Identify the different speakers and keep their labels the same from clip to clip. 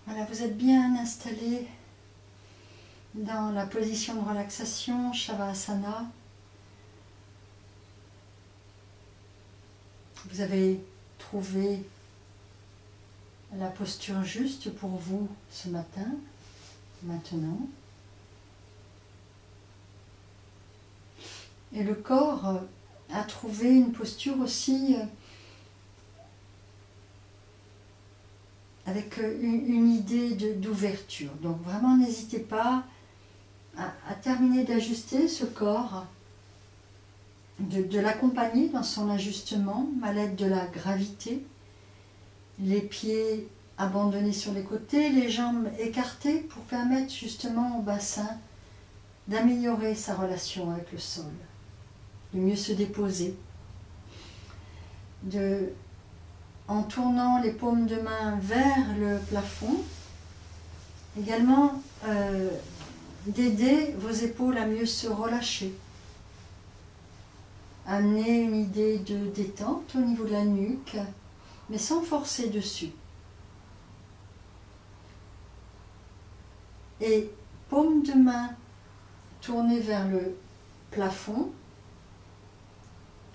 Speaker 1: Voilà, vous êtes bien installé dans la position de relaxation, Shavasana. Vous avez trouvé la posture juste pour vous ce matin, maintenant. Et le corps a trouvé une posture aussi avec une idée d'ouverture. Donc vraiment n'hésitez pas à terminer d'ajuster ce corps, de l'accompagner dans son ajustement à l'aide de la gravité. Les pieds abandonnés sur les côtés, les jambes écartées pour permettre justement au bassin d'améliorer sa relation avec le sol, de mieux se déposer, en tournant les paumes de main vers le plafond, également d'aider vos épaules à mieux se relâcher. Amener une idée de détente au niveau de la nuque, mais sans forcer dessus. Et paumes de main tournées vers le plafond.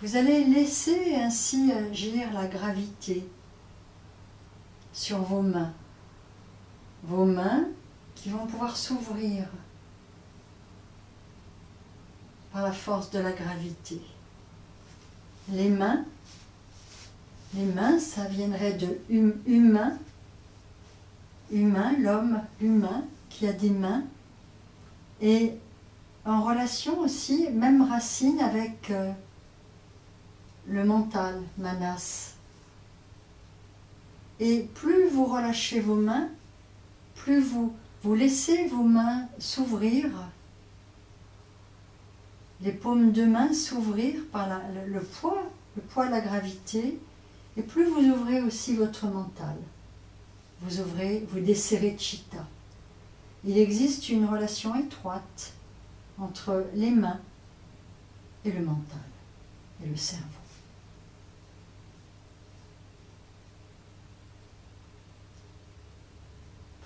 Speaker 1: Vous allez laisser ainsi agir la gravité sur vos mains. Vos mains qui vont pouvoir s'ouvrir par la force de la gravité. Les mains, ça viendrait de humain, l'homme humain qui a des mains, et en relation aussi, même racine avec le mental, manas. Et plus vous relâchez vos mains, plus vous laissez vos mains s'ouvrir, les paumes de main s'ouvrir par le poids de la gravité, et plus vous ouvrez aussi votre mental. Vous ouvrez, vous desserrez Chitta. Il existe une relation étroite entre les mains et le mental et le cerveau.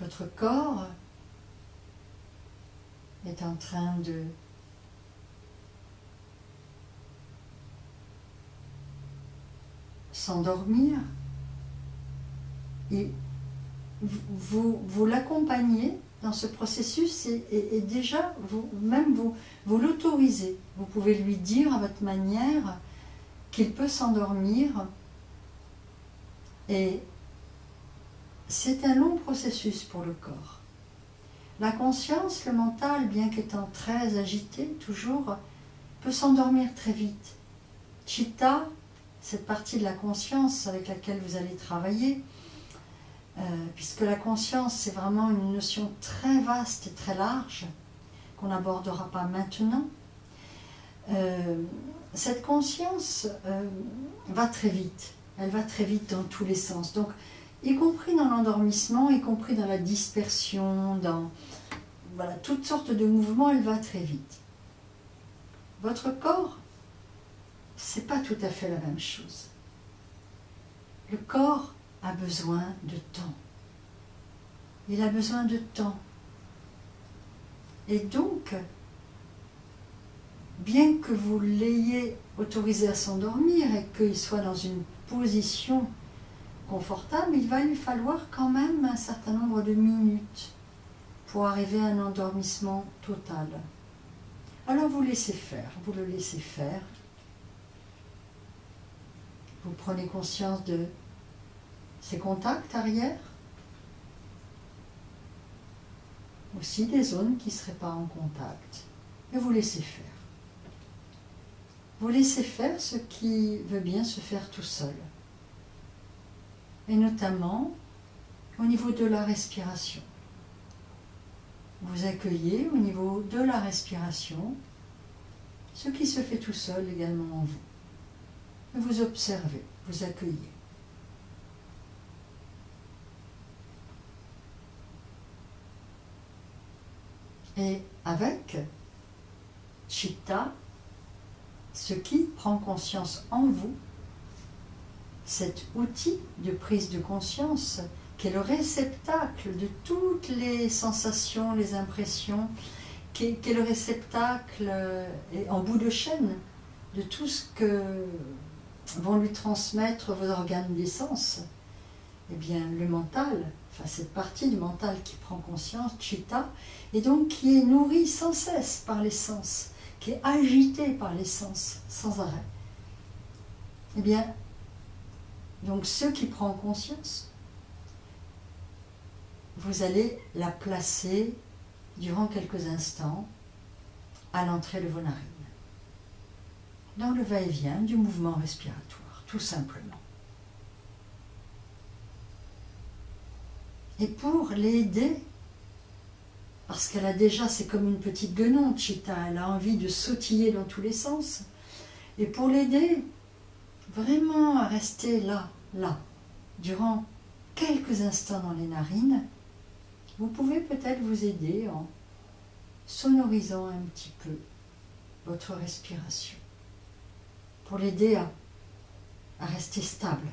Speaker 1: Votre corps est en train de s'endormir et vous l'accompagnez dans ce processus et déjà vous l'autorisez. Vous pouvez lui dire à votre manière qu'il peut s'endormir, et c'est un long processus pour le corps. La conscience, le mental, bien qu'étant très agité toujours, peut s'endormir très vite. Chitta, cette partie de la conscience avec laquelle vous allez travailler, puisque la conscience c'est vraiment une notion très vaste et très large qu'on n'abordera pas maintenant. Cette conscience va très vite, elle va très vite dans tous les sens, donc y compris dans l'endormissement, y compris dans la dispersion, dans toutes sortes de mouvements, elle va très vite. Votre corps, c'est pas tout à fait la même chose. Le corps a besoin de temps. Il a besoin de temps. Et donc, bien que vous l'ayez autorisé à s'endormir et qu'il soit dans une position confortable, il va lui falloir quand même un certain nombre de minutes pour arriver à un endormissement total. Alors vous laissez faire, vous le laissez faire. Vous prenez conscience de ses contacts arrière, aussi des zones qui ne seraient pas en contact, et vous laissez faire. vous laissez faire ce qui veut bien se faire tout seul. Et notamment au niveau de la respiration. Vous accueillez au niveau de la respiration ce qui se fait tout seul également en vous. Et vous observez, vous accueillez. Et avec Chitta, ce qui prend conscience en vous, cet outil de prise de conscience qui est le réceptacle de toutes les sensations, les impressions, qui est le réceptacle en bout de chaîne de tout ce que vont lui transmettre vos organes des sens. Eh bien, le mental, enfin cette partie du mental qui prend conscience, Chitta, et donc qui est nourrie sans cesse par les sens, qui est agitée par les sens sans arrêt. Eh bien, donc ce qui prend conscience, vous allez la placer durant quelques instants à l'entrée de vos narines, dans le va-et-vient du mouvement respiratoire, tout simplement. Et pour l'aider, parce qu'elle a déjà, c'est comme une petite guenonde, Chitta, elle a envie de sautiller dans tous les sens, et pour l'aider vraiment à rester là, durant quelques instants dans les narines, vous pouvez peut-être vous aider en sonorisant un petit peu votre respiration, pour l'aider à rester stable,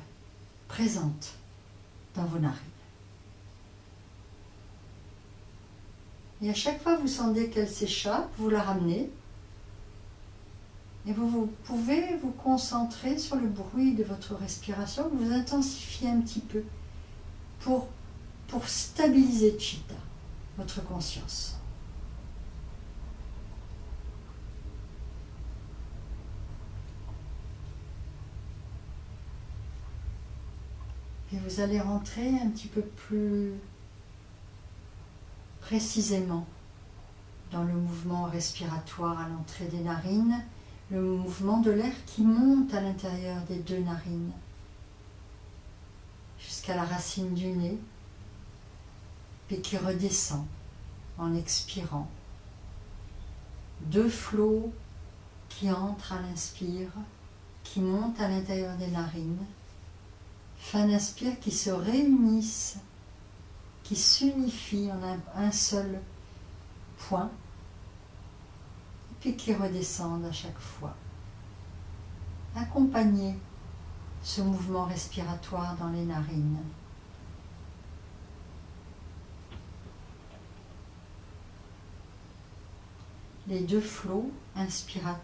Speaker 1: présente dans vos narines. Et à chaque fois que vous sentez qu'elle s'échappe, vous la ramenez et vous pouvez vous concentrer sur le bruit de votre respiration, vous intensifiez un petit peu pour stabiliser Chitta, votre conscience. Et vous allez rentrer un petit peu plus précisément dans le mouvement respiratoire à l'entrée des narines, le mouvement de l'air qui monte à l'intérieur des deux narines jusqu'à la racine du nez, puis qui redescend en expirant. Deux flots qui entrent à l'inspire, qui montent à l'intérieur des narines, fin d'inspire qui se réunissent, qui s'unifient en un seul point, et puis qui redescendent à chaque fois. Accompagnez ce mouvement respiratoire dans les narines. Les deux flots inspiratoires,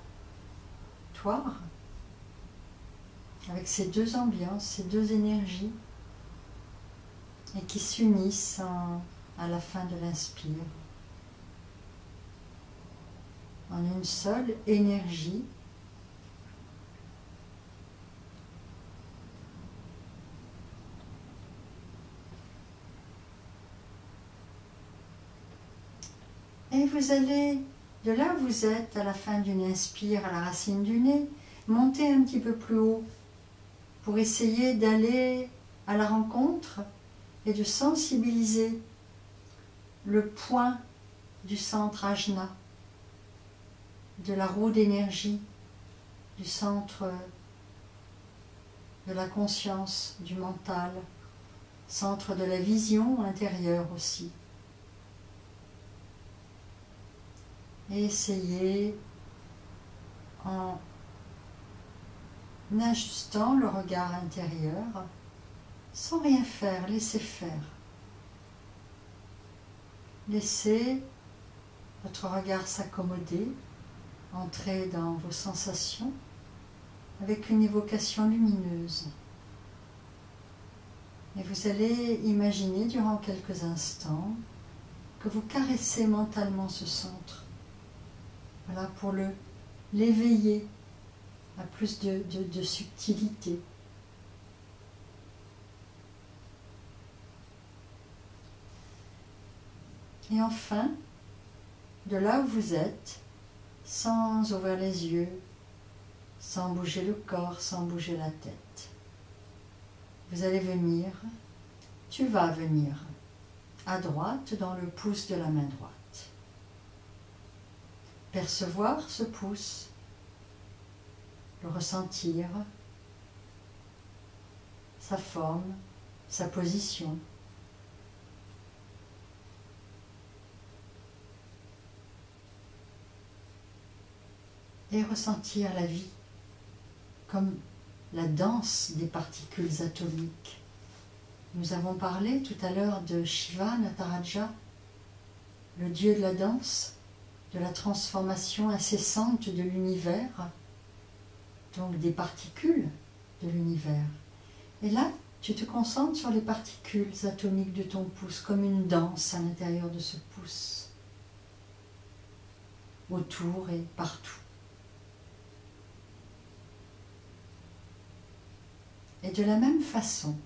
Speaker 1: avec ces deux ambiances, ces deux énergies, et qui s'unissent à la fin de l'inspire en une seule énergie et vous allez, de là où vous êtes à la fin d'une inspire à la racine du nez, monter un petit peu plus haut pour essayer d'aller à la rencontre et de sensibiliser le point du centre ajna, de la roue d'énergie, du centre de la conscience, du mental, centre de la vision intérieure aussi. Et essayez en ajustant le regard intérieur, sans rien faire, laissez faire. Laissez votre regard s'accommoder, entrer dans vos sensations avec une évocation lumineuse. Et vous allez imaginer durant quelques instants que vous caressez mentalement ce centre. Voilà, pour l'éveiller à plus de subtilité. Et enfin, de là où vous êtes, sans ouvrir les yeux, sans bouger le corps, sans bouger la tête. Vous allez venir, tu vas venir à droite dans le pouce de la main droite. Percevoir ce pouce, le ressentir, sa forme, sa position. Et ressentir la vie comme la danse des particules atomiques. Nous avons parlé tout à l'heure de Shiva Nataraja, le dieu de la danse, de la transformation incessante de l'univers, donc des particules de l'univers. Et là, tu te concentres sur les particules atomiques de ton pouce, comme une danse à l'intérieur de ce pouce, autour et partout. Et de la même façon,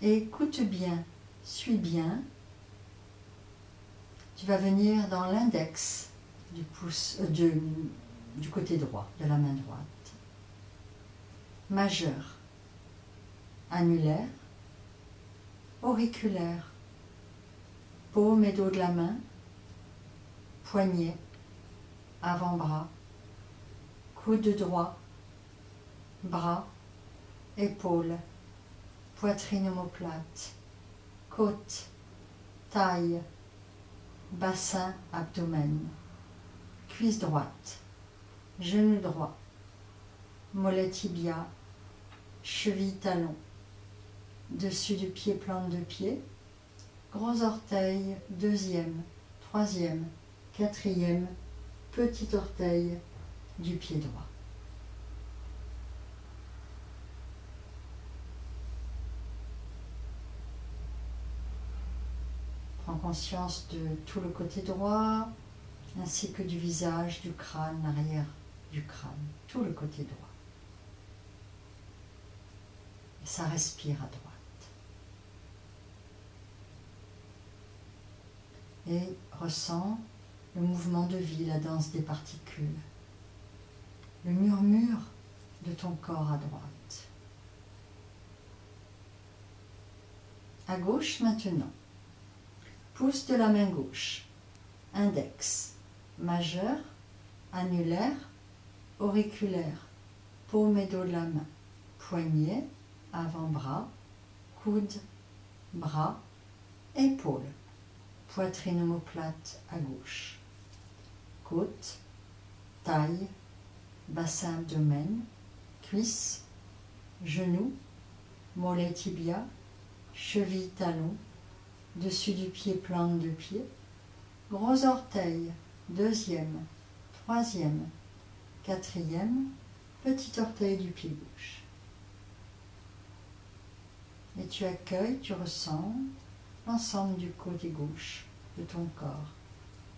Speaker 1: écoute bien, suis bien, tu vas venir dans l'index du pouce, du côté droit, de la main droite. Majeur, annulaire, auriculaire, paume et dos de la main, poignet, avant-bras, coude droit, bras, épaules, poitrine omoplate, côte, taille, bassin, abdomen, cuisse droite, genou droit, mollet tibia, cheville talon, dessus du pied, plante de pied, gros orteil, deuxième, troisième, quatrième, petit orteil du pied droit. Prends conscience de tout le côté droit, ainsi que du visage, du crâne, l'arrière du crâne, tout le côté droit. Et ça respire à droite. Et ressens le mouvement de vie, la danse des particules, le murmure de ton corps à droite. À gauche maintenant. Pouce de la main gauche, index, majeur, annulaire, auriculaire, paume et dos de la main, poignet, avant-bras, coude, bras, épaules, poitrine omoplate à gauche, côte, taille, bassin abdomen, cuisse, genou, mollet tibia, cheville talon, dessus du pied, plante de pied, gros orteil, deuxième, troisième, quatrième, petit orteil du pied gauche. Et tu accueilles, tu ressens l'ensemble du côté gauche de ton corps,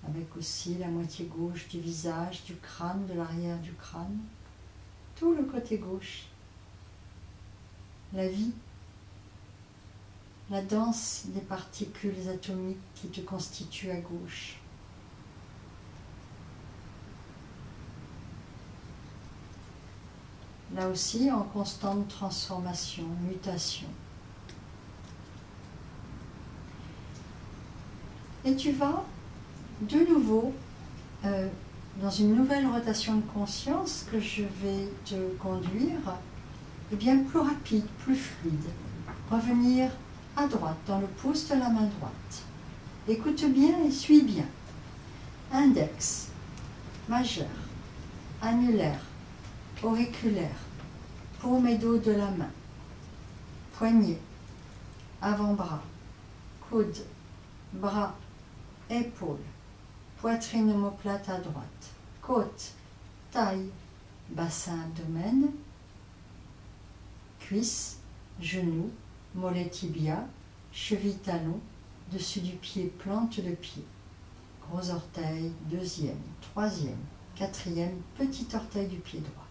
Speaker 1: avec aussi la moitié gauche du visage, du crâne, de l'arrière du crâne, tout le côté gauche. La vie, la danse des particules atomiques qui te constituent à gauche. Là aussi, en constante transformation, mutation. Et tu vas de nouveau dans une nouvelle rotation de conscience que je vais te conduire, et bien plus rapide, plus fluide. Revenir à droite, dans le pouce de la main droite. Écoute bien et suis bien. Index, majeur, annulaire, auriculaire, paume et dos de la main, poignet, avant-bras, coude, bras, épaules, poitrine omoplate à droite, côte, taille, bassin abdomen, cuisse, genou, mollet tibia, cheville talon, dessus du pied, plante de pied, gros orteil, deuxième, troisième, quatrième, petit orteil du pied droit.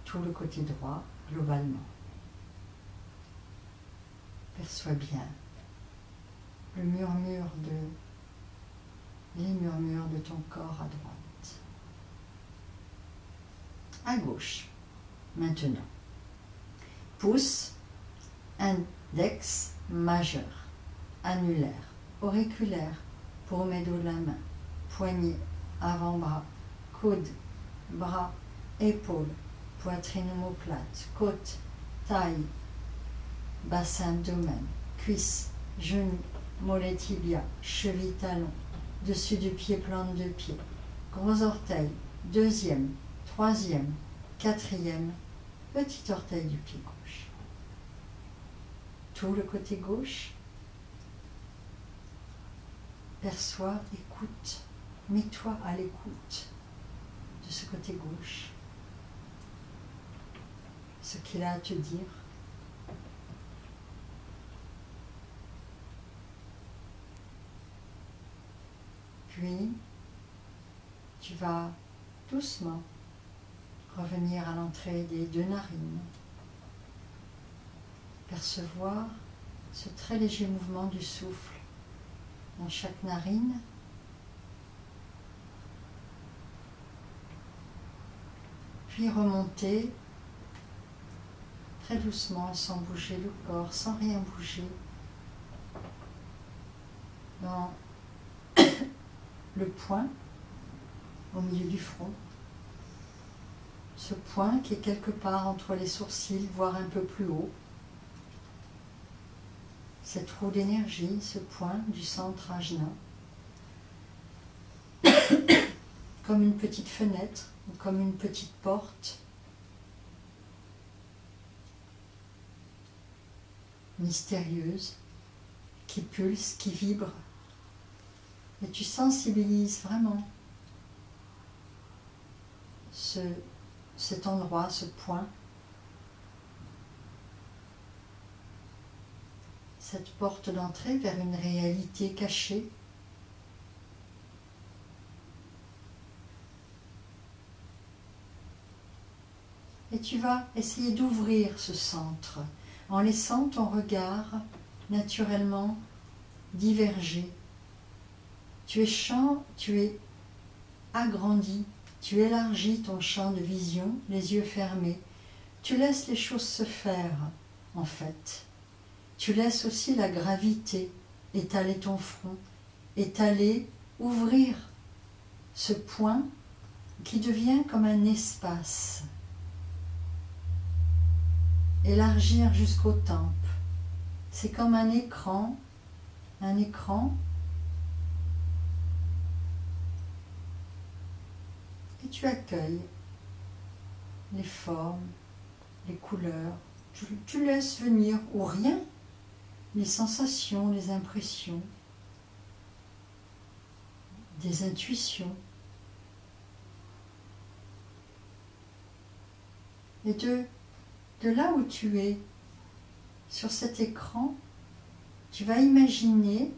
Speaker 1: Tout le côté droit, globalement. Perçois bien le murmure les murmures de ton corps à droite. à gauche. Maintenant, pouce, index majeur, annulaire, auriculaire, paume et dos de la main, poignet, avant-bras, coude, bras, épaules, poitrine omoplate, côte, taille, bassin abdomen, cuisse, genou, mollet tibia, cheville talon, dessus du pied, plante de pied, gros orteil, deuxième, troisième, quatrième, petit orteil du pied gauche. Tout le côté gauche, perçois, écoute, mets-toi à l'écoute de ce côté gauche, ce qu'il a à te dire. Puis, tu vas doucement revenir à l'entrée des deux narines, percevoir ce très léger mouvement du souffle dans chaque narine, puis remonter très doucement, sans bouger le corps, sans rien bouger, dans le point au milieu du front, ce point qui est quelque part entre les sourcils, voire un peu plus haut, cette roue d'énergie, ce point du centre ajna, comme une petite fenêtre, ou comme une petite porte, mystérieuse, qui pulse, qui vibre, et tu sensibilises vraiment cet endroit, ce point, cette porte d'entrée vers une réalité cachée. Et tu vas essayer d'ouvrir ce centre en laissant ton regard naturellement diverger. Tu es agrandi, tu élargis ton champ de vision, les yeux fermés. Tu laisses les choses se faire, en fait. Tu laisses aussi la gravité étaler ton front, étaler, ouvrir ce point qui devient comme un espace. Élargir jusqu'aux tempes. C'est comme un écran et tu accueilles les formes, les couleurs, tu laisses venir ou rien, les sensations, les impressions, des intuitions. Et de là où tu es, sur cet écran, tu vas imaginer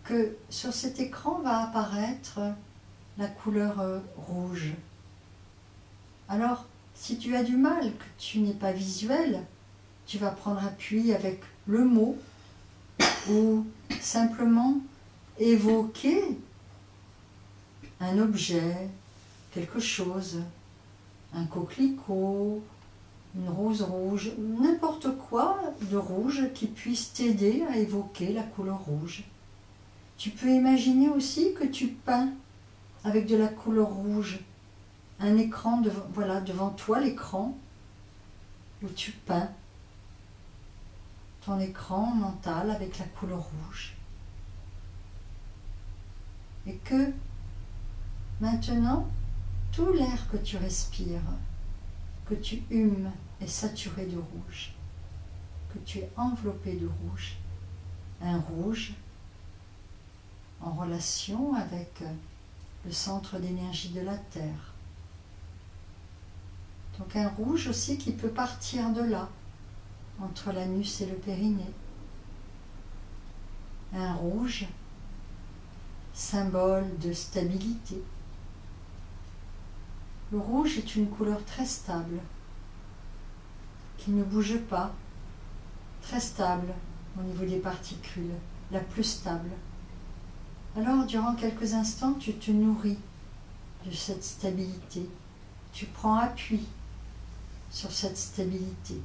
Speaker 1: que sur cet écran va apparaître la couleur rouge. Alors, si tu as du mal, que tu n'es pas visuel, tu vas prendre appui avec le mot ou simplement évoquer un objet, quelque chose, un coquelicot, une rose rouge, n'importe quoi de rouge qui puisse t'aider à évoquer la couleur rouge. Tu peux imaginer aussi que tu peins avec de la couleur rouge, un écran, voilà, devant toi l'écran où tu peins ton écran mental avec la couleur rouge. Et que maintenant, tout l'air que tu respires, que tu humes est saturé de rouge, que tu es enveloppé de rouge, un rouge en relation avec le centre d'énergie de la Terre. Donc un rouge aussi qui peut partir de là, entre l'anus et le périnée. Un rouge, symbole de stabilité. Le rouge est une couleur très stable, qui ne bouge pas, très stable au niveau des particules, la plus stable. Alors, durant quelques instants, tu te nourris de cette stabilité. Tu prends appui sur cette stabilité,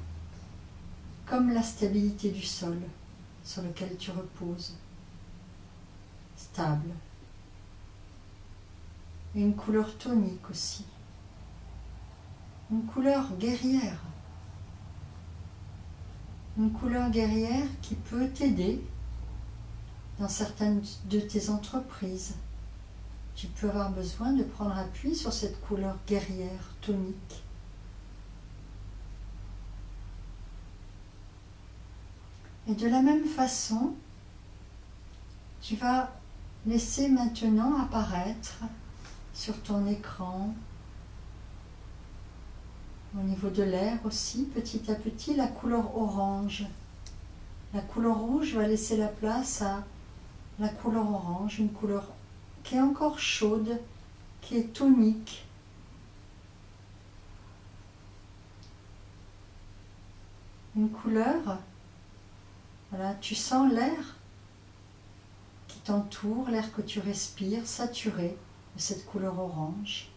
Speaker 1: comme la stabilité du sol sur lequel tu reposes, stable. Et une couleur tonique aussi, une couleur guerrière. Une couleur guerrière qui peut t'aider dans certaines de tes entreprises. Tu peux avoir besoin de prendre appui sur cette couleur guerrière, tonique. Et de la même façon, tu vas laisser maintenant apparaître sur ton écran, au niveau de l'air aussi, petit à petit, la couleur orange. La couleur rouge va laisser la place à la couleur orange, une couleur qui est encore chaude, qui est tonique. Une couleur, voilà, tu sens l'air qui t'entoure, l'air que tu respires, saturé de cette couleur orange.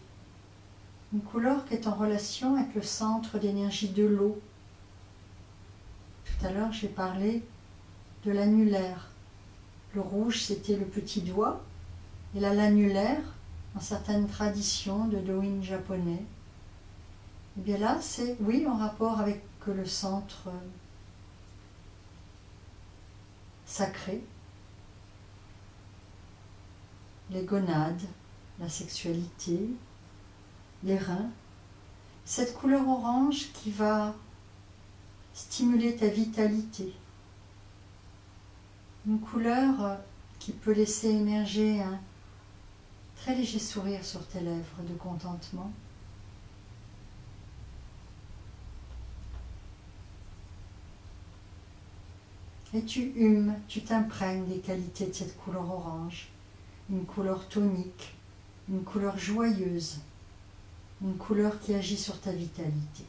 Speaker 1: Une couleur qui est en relation avec le centre d'énergie de l'eau. Tout à l'heure, j'ai parlé de l'annulaire. Le rouge, c'était le petit doigt. Et l'annulaire, dans certaines traditions de Doin japonais, et bien là, c'est, oui, en rapport avec le centre sacré, les gonades, la sexualité, les reins, cette couleur orange qui va stimuler ta vitalité, une couleur qui peut laisser émerger un très léger sourire sur tes lèvres de contentement. Et tu humes, tu t'imprègnes des qualités de cette couleur orange, une couleur tonique, une couleur joyeuse, une couleur qui agit sur ta vitalité.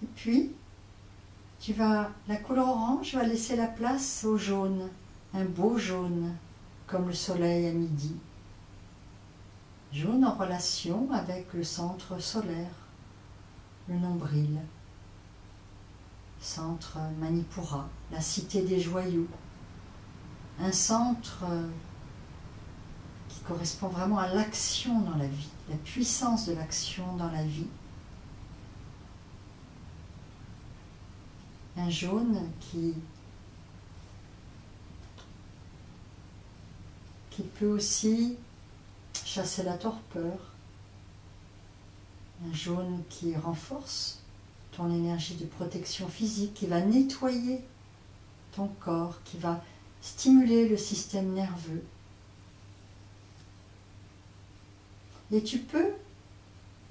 Speaker 1: Et puis, la couleur orange va laisser la place au jaune, un beau jaune, comme le soleil à midi. Jaune en relation avec le centre solaire, le nombril, centre Manipura, la cité des joyaux, un centre qui correspond vraiment à l'action dans la vie, la puissance de l'action dans la vie. Un jaune qui peut aussi chasser la torpeur, un jaune qui renforce ton énergie de protection physique, qui va nettoyer ton corps, qui va stimuler le système nerveux. Et tu peux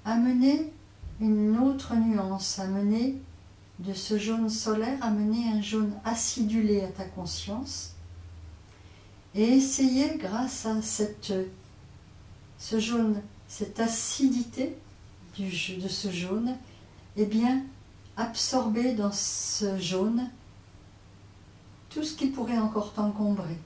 Speaker 1: amener une autre nuance, amener de ce jaune solaire, amener un jaune acidulé à ta conscience et essayer, grâce à ce jaune, cette acidité de ce jaune, eh bien, absorber dans ce jaune tout ce qui pourrait encore t'encombrer.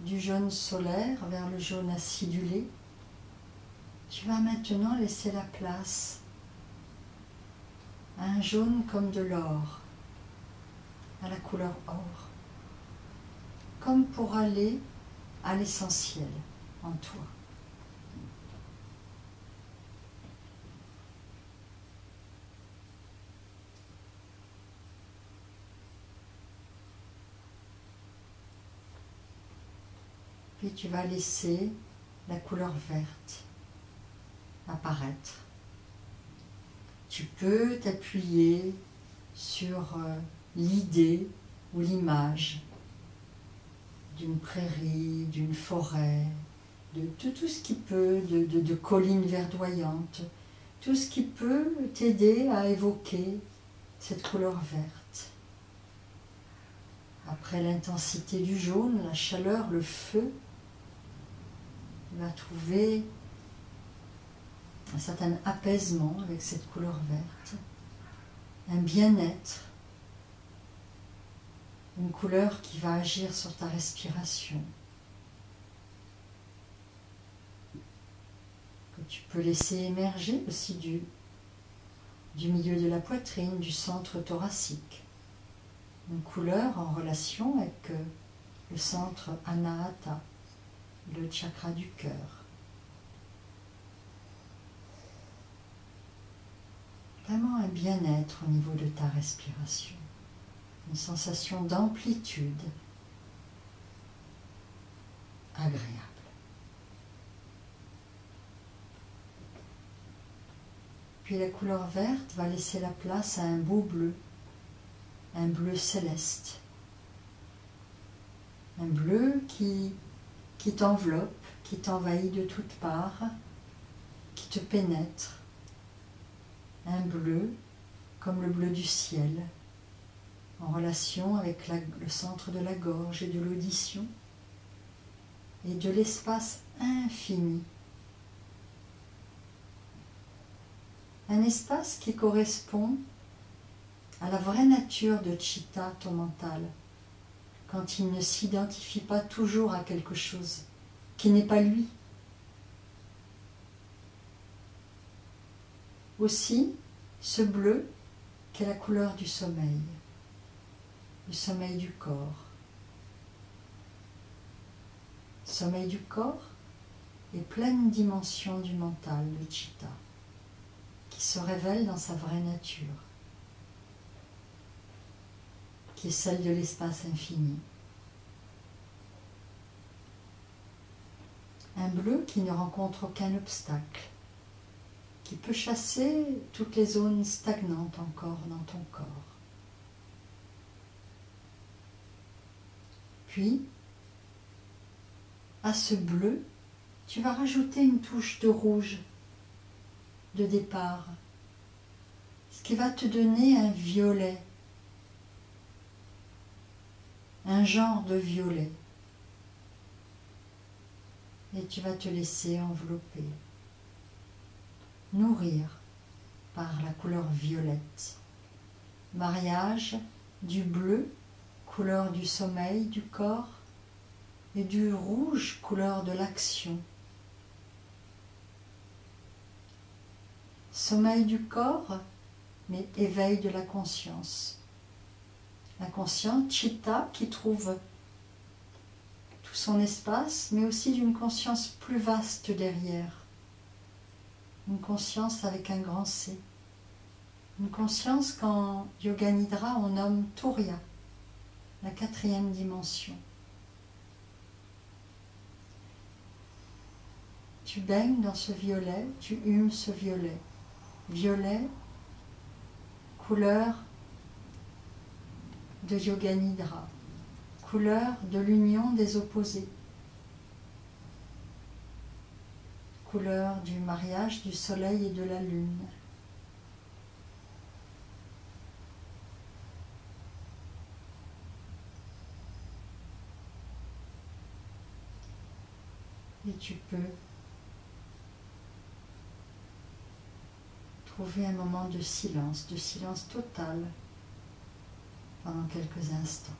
Speaker 1: Du jaune solaire vers le jaune acidulé, tu vas maintenant laisser la place à un jaune comme de l'or, à la couleur or, comme pour aller à l'essentiel en toi. Puis tu vas laisser la couleur verte apparaître. Tu peux t'appuyer sur l'idée ou l'image d'une prairie, d'une forêt, de tout ce qui peut, de collines verdoyantes, tout ce qui peut t'aider à évoquer cette couleur verte. Après l'intensité du jaune, la chaleur, le feu, tu vas trouver un certain apaisement avec cette couleur verte, un bien-être, une couleur qui va agir sur ta respiration, que tu peux laisser émerger aussi du milieu de la poitrine, du centre thoracique. Une couleur en relation avec le centre Anahata, le chakra du cœur. Vraiment un bien-être au niveau de ta respiration, une sensation d'amplitude agréable. Puis la couleur verte va laisser la place à un beau bleu, un bleu céleste. Un bleu qui t'enveloppe, qui t'envahit de toutes parts, qui te pénètre. Un bleu comme le bleu du ciel, en relation avec le centre de la gorge et de l'audition, et de l'espace infini. Un espace qui correspond à la vraie nature de Chitta, ton mental, quand il ne s'identifie pas toujours à quelque chose qui n'est pas lui. Aussi, ce bleu qui est la couleur du sommeil du corps. Sommeil du corps et pleine dimension du mental, le Chitta, qui se révèle dans sa vraie nature, qui est celle de l'espace infini. Un bleu qui ne rencontre aucun obstacle, qui peut chasser toutes les zones stagnantes encore dans ton corps. Puis, à ce bleu, tu vas rajouter une touche de rouge de départ, ce qui va te donner un violet, un genre de violet. Et tu vas te laisser envelopper, nourrir par la couleur violette. Mariage du bleu, couleur du sommeil du corps, et du rouge, couleur de l'action. Sommeil du corps, mais éveil de la conscience. La conscience, Chitta, qui trouve tout son espace, mais aussi d'une conscience plus vaste derrière. Une conscience avec un grand C. Une conscience qu'en Yoga Nidra on nomme Turiya, la 4e dimension. Tu baignes dans ce violet, tu humes ce violet. Violet, couleur de Yoga Nidra, couleur de l'union des opposés, couleur du mariage du soleil et de la lune. Et tu peux trouver un moment de silence total pendant quelques instants.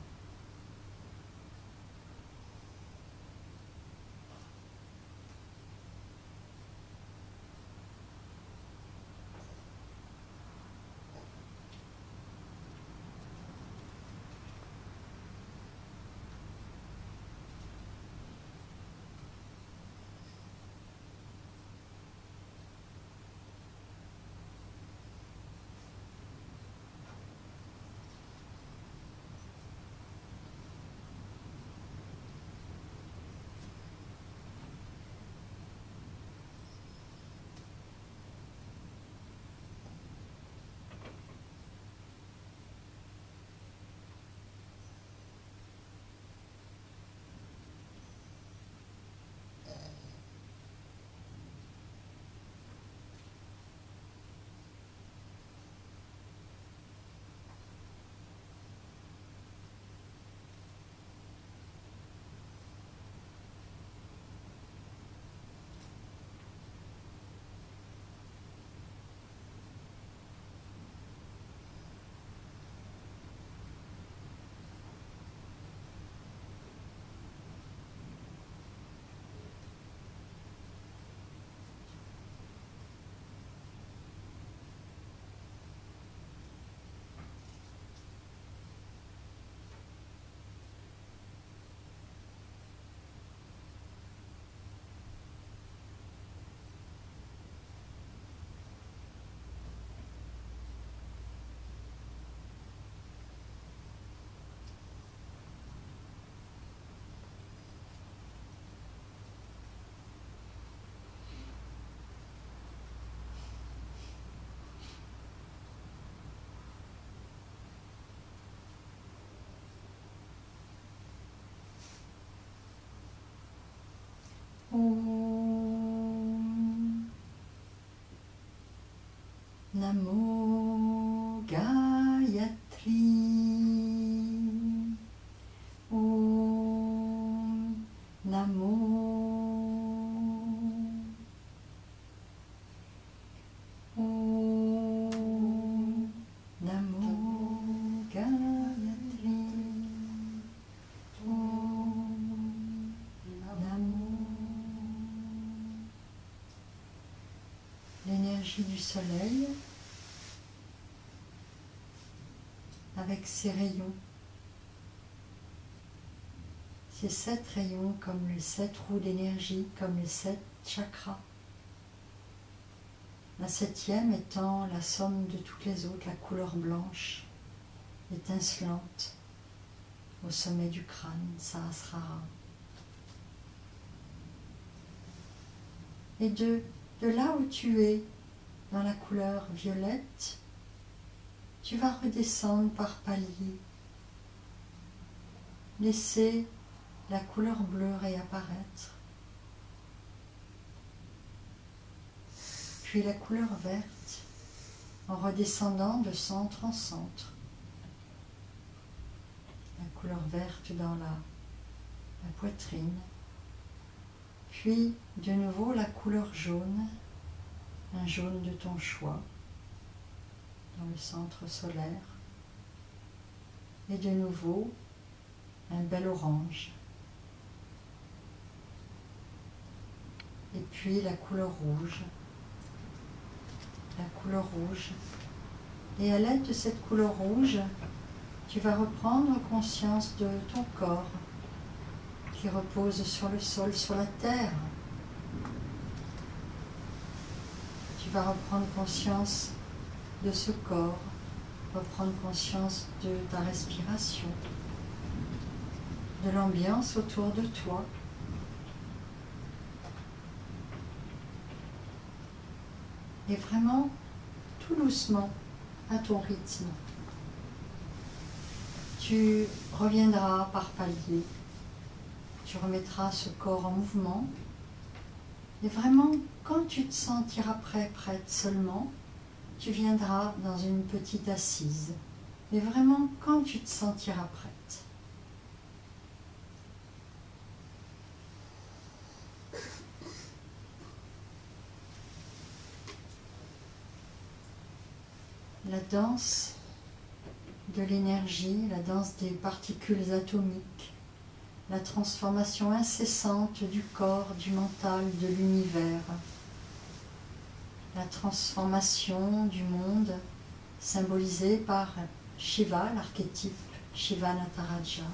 Speaker 1: Namo Gayatri. Om Namo. Om Namo Gayatri. Om Namo. L'énergie du soleil avec ses rayons. Ces 7 rayons comme les 7 roues d'énergie, comme les 7 chakras. La 7e étant la somme de toutes les autres, la couleur blanche, étincelante, au sommet du crâne, Sahasrara. Et de là où tu es, dans la couleur violette, tu vas redescendre par paliers. Laisser la couleur bleue réapparaître. Puis la couleur verte, en redescendant de centre en centre. La couleur verte dans la poitrine. Puis de nouveau la couleur jaune, un jaune de ton choix, dans le centre solaire. Et de nouveau un bel orange. Et puis la couleur rouge. La couleur rouge. Et à l'aide de cette couleur rouge, tu vas reprendre conscience de ton corps qui repose sur le sol, sur la terre. Tu vas reprendre conscience de ce corps, reprendre conscience de ta respiration, de l'ambiance autour de toi. Et vraiment, tout doucement, à ton rythme, tu reviendras par paliers, tu remettras ce corps en mouvement, et vraiment, quand tu te sentiras prêt, prête seulement, tu viendras dans une petite assise. Mais vraiment, quand tu te sentiras prête. La danse de l'énergie, la danse des particules atomiques, la transformation incessante du corps, du mental, de l'univers, la transformation du monde symbolisée par Shiva, l'archétype Shiva Nataraja.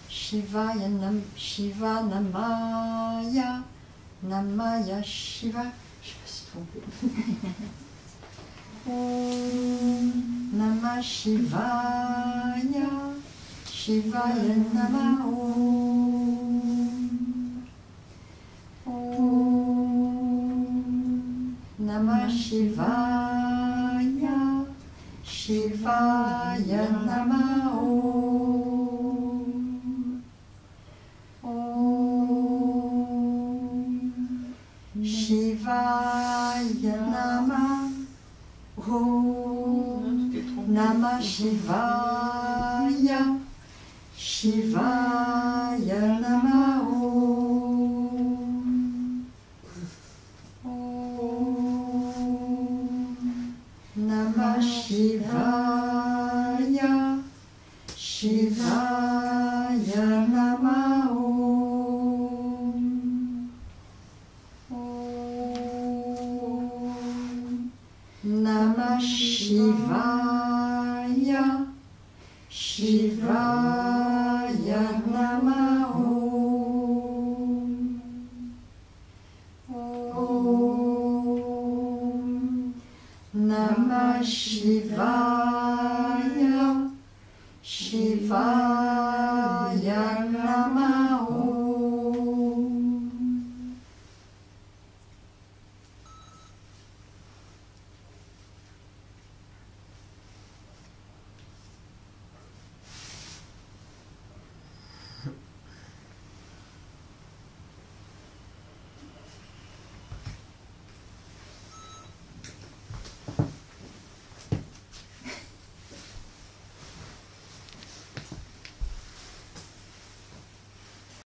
Speaker 1: Shiva Namaya, Namaya Shiva. Je me suis trompée. Om Namah Shivaya, Shivaya Namah Om Namah Shivaya, Shivaya Namah Om Shivaya Namah Om Namah Shivaya, Shivaya Namah Om Namah Shivaya, Shivaya Namah Namah Shivaya, Shivaya Namah Om Namah Shivaya.